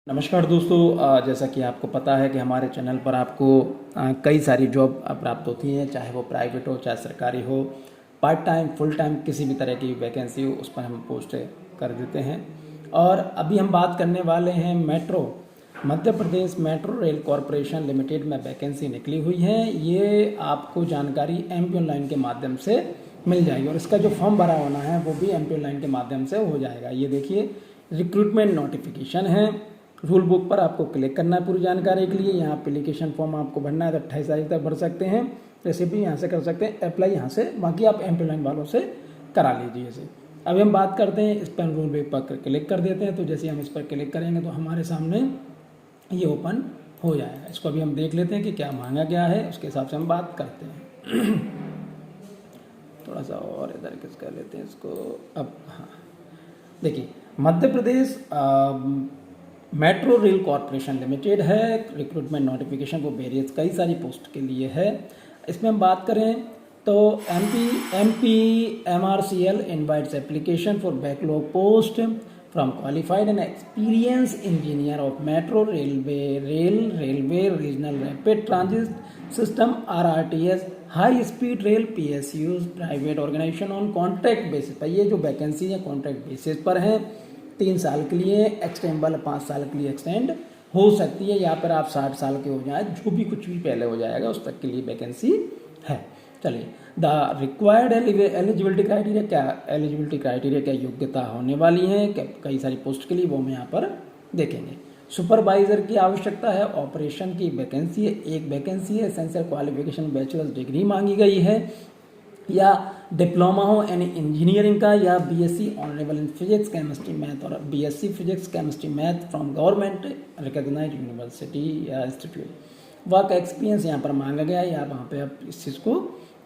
नमस्कार दोस्तों, जैसा कि आपको पता है कि हमारे चैनल पर आपको कई सारी जॉब प्राप्त होती हैं, चाहे वो प्राइवेट हो चाहे सरकारी हो, पार्ट टाइम फुल टाइम किसी भी तरह की वैकेंसी हो उस पर हम पोस्ट कर देते हैं। और अभी हम बात करने वाले हैं Madhya Pradesh metro rail corporation limited में वैकेंसी निकली हुई है। ये आपको जानकारी एमपी ऑनलाइन के माध्यम से मिल जाएगी और इसका जो फॉर्म भरा होना है वो भी एमपी ऑनलाइन के माध्यम से हो जाएगा। ये देखिए, रिक्रूटमेंट नोटिफिकेशन है। रूल बुक पर आपको क्लिक करना है पूरी जानकारी के लिए। यहाँ एप्लीकेशन फॉर्म आपको भरना है तो 28 तारीख तक भर सकते हैं। रेसिपी भी यहाँ से कर सकते हैं, अप्लाई यहाँ से, बाकी आप एम्प्लॉयमेंट वालों से करा लीजिए इसे। अभी हम बात करते हैं इस पर, रूल बुक पर क्लिक कर देते हैं। तो जैसे हम इस पर क्लिक करेंगे तो हमारे सामने ये ओपन हो जाएगा। इसको अभी हम देख लेते हैं कि क्या मांगा गया है, उसके हिसाब से हम बात करते हैं। थोड़ा सा और इधर किस कर लेते हैं इसको। अब हाँ देखिए, Madhya Pradesh metro rail corporation limited है। रिक्रूटमेंट नोटिफिकेशन वो वेरियस कई सारी पोस्ट के लिए है। इसमें हम बात करें तो MP MRCL invites application for backlog post from qualified and experience engineer of metro railway regional rapid transit system RRTS high speed rail PSUs private organisation on contract basis पर। ये जो वैकेंसी है कॉन्ट्रैक्ट बेसिस पर है, 3 साल के लिए extendable, 5 साल के लिए एक्सटेंड हो सकती है, या फिर आप 60 साल के हो जाए, जो भी कुछ भी पहले हो जाएगा उस तक के लिए वैकेंसी है। चलिए, द रिक्वायर्ड एलिजिबिलिटी क्राइटेरिया, क्या एलिजिबिलिटी क्राइटेरिया, क्या योग्यता होने वाली है, क्या कई सारी पोस्ट के लिए, वो हम यहाँ पर देखेंगे। सुपरवाइजर की आवश्यकता है, ऑपरेशन की वैकेंसी है, एक वैकेंसी है। एसेंशियल क्वालिफिकेशन बैचलर्स डिग्री मांगी गई है, या डिप्लोमा हो यानी इंजीनियरिंग का, या BSc honourable in physics chemistry math, और BSc physics chemistry math from government recognised university या इंस्टीट्यूट। वर्क एक्सपीरियंस यहाँ पर मांगा गया है, या वहाँ पे आप इस चीज़ को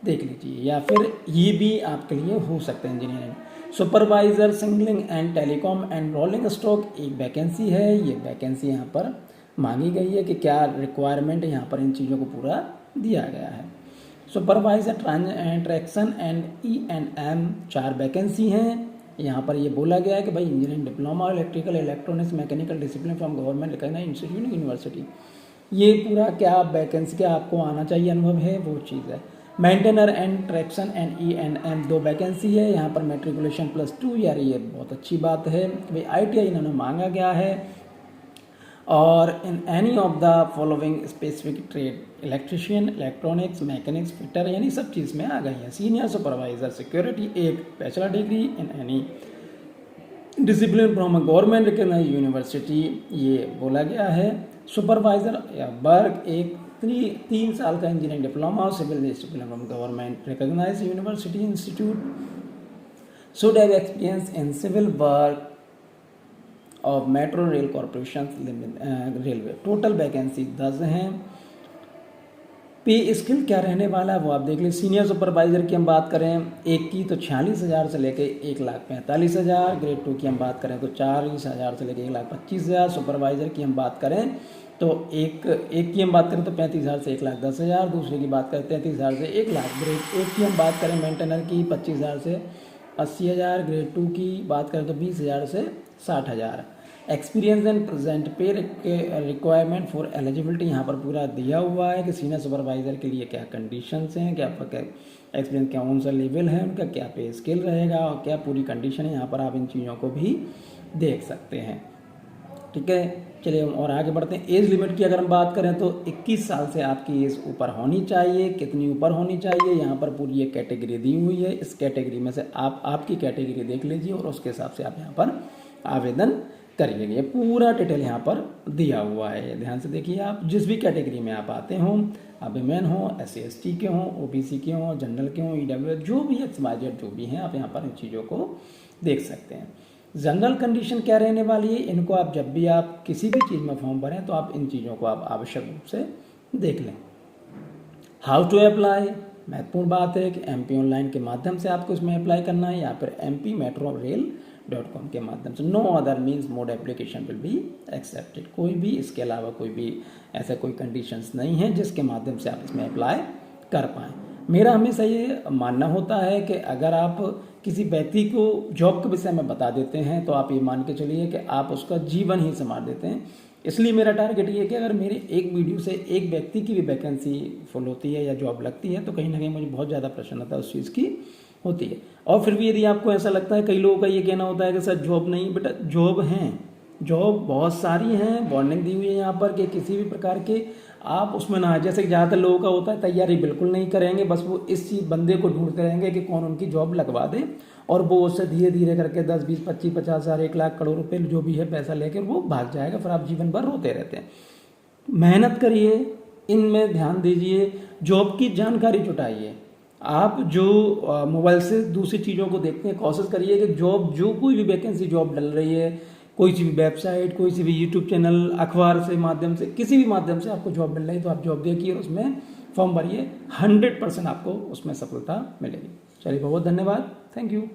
देख लीजिए, या फिर ये भी आपके लिए हो सकता है engineering. Supervisor signalling and telecom and rolling stock एक वैकेंसी है। ये वैकेंसी यहाँ पर मांगी गई है कि क्या रिक्वायरमेंट यहाँ पर इन चीज़ों को पूरा दिया गया है। Supervisor traction and E&M 4 vacancy हैं। यहाँ पर ये बोला गया है कि भाई engineering diploma electrical electronics mechanical discipline from government recognised institute university. ये पूरा क्या वैकेंसी क्या आपको आना चाहिए, अनुभव है, वो चीज़ है। Maintainer and traction and E&M 2 vacancy है। यहाँ पर मेट्रिकुलेशन +2, यार ये बहुत अच्छी बात है। भाई ITI इन्होंने मांगा गया है। और in any of the following specific trade, electrician, electronics, mechanics, fitter, यानी सब चीज़ में आ गई है। सीनियर सुपरवाइजर सिक्योरिटी, एक bachelor degree in any discipline from a government recognised university, ये बोला गया है। सुपरवाइजर या वर्क, एक 3 साल का engineering diploma civil discipline from government recognised university institute, should have experience in civil work of metro rail corporation railway. Total vacancy 10 हैं। पे स्किल क्या रहने वाला है वो आप देख लें। सीनियर सुपरवाइजर की हम बात करें, एक की तो 46,000 से लेकर 1,45,000। ग्रेड 2 की हम बात करें तो 40,000 से लेकर 1,25,000। सुपरवाइजर की हम बात करें तो एक की हम बात करें तो 35,000 से 1,10,000। दूसरे की बात करें 33,000 से 1,00,000। ग्रेड 1 की हम बात करें मेंटेनर की 25,000 से 80,000। ग्रेड 2 की बात करें तो 20,000 से 60,000। एक्सपीरियंस एंड प्रेजेंट पे रिक्वायरमेंट फॉर एलिजिबिलिटी यहाँ पर पूरा दिया हुआ है कि सीनियर सुपरवाइजर के लिए क्या कंडीशंस हैं, क्या एक्सपीरियंस, क्या कौन सा लेवल है उनका, क्या पे स्केल रहेगा और क्या पूरी कंडीशन है। यहाँ पर आप इन चीज़ों को भी देख सकते हैं। ठीक है, चलिए हम और आगे बढ़ते हैं। एज लिमिट की अगर हम बात करें तो 21 साल से आपकी एज ऊपर होनी चाहिए। कितनी ऊपर होनी चाहिए, यहाँ पर पूरी एक कैटेगरी दी हुई है। इस कैटेगरी में से आप आपकी कैटेगरी देख लीजिए और उसके हिसाब से आप यहाँ पर आवेदन करिएगा। ये पूरा डिटेल यहाँ पर दिया हुआ है, ध्यान से देखिए। आप जिस भी कैटेगरी में आप आते हों, आप वुमेन हो, SC/ST के हों, OBC के हों, जनरल के हों, EWS, जो भी XYZ जो भी हैं, आप यहाँ पर इन चीज़ों को देख सकते हैं। जनरल कंडीशन क्या रहने वाली है, इनको आप जब भी आप किसी भी चीज़ में फॉर्म भरें तो आप इन चीज़ों को आप आवश्यक रूप से देख लें। हाउ टू अप्लाई, महत्वपूर्ण बात है कि MP ऑनलाइन के माध्यम से आपको इसमें अप्लाई करना है, या फिर MPmetrorail.com के माध्यम से। No other means mode application will be accepted. कोई भी इसके अलावा कोई भी ऐसा कोई कंडीशंस नहीं है जिसके माध्यम से आप इसमें अप्लाई कर पाएँ। मेरा हमेशा ये मानना होता है कि अगर आप किसी व्यक्ति को जॉब के विषय में बता देते हैं तो आप ये मान के चलिए कि आप उसका जीवन ही संवार देते हैं। इसलिए मेरा टारगेट ये है कि अगर मेरे एक वीडियो से एक व्यक्ति की भी वैकेंसी फुल होती है या जॉब लगती है तो कहीं ना कहीं मुझे बहुत ज़्यादा प्रसन्नता उस चीज़ की होती है। और फिर भी यदि आपको ऐसा लगता है, कई लोगों का ये कहना होता है कि सर जॉब नहीं, बेटा जॉब हैं, जॉब बहुत सारी हैं, वार्निंग दी हुई है यहाँ पर कि किसी भी प्रकार के आप उसमें ना आए। जैसे कि ज़्यादातर लोगों का होता है तैयारी बिल्कुल नहीं करेंगे, बस वो इस चीज बंदे को ढूंढते रहेंगे कि कौन उनकी जॉब लगवा दे, और वो उससे धीरे धीरे करके 10, 20, 25, 50,000, 1 लाख, करोड़ रुपए जो भी है पैसा लेकर वो भाग जाएगा। फिर आप जीवन भर रोते रहते हैं। मेहनत करिए, इनमें ध्यान दीजिए, जॉब की जानकारी जुटाइए। आप जो मोबाइल से दूसरी चीज़ों को देखते हैं, कोशिश करिए कि जॉब जो कोई भी वैकेंसी जॉब डल रही है, कोई सी भी वेबसाइट, कोई सी भी यूट्यूब चैनल, अखबार से माध्यम से, किसी भी माध्यम से आपको जॉब मिल रही है तो आप जॉब देखिए और उसमें फॉर्म भरिए। 100% आपको उसमें सफलता मिलेगी। चलिए, बहुत धन्यवाद। Thank you.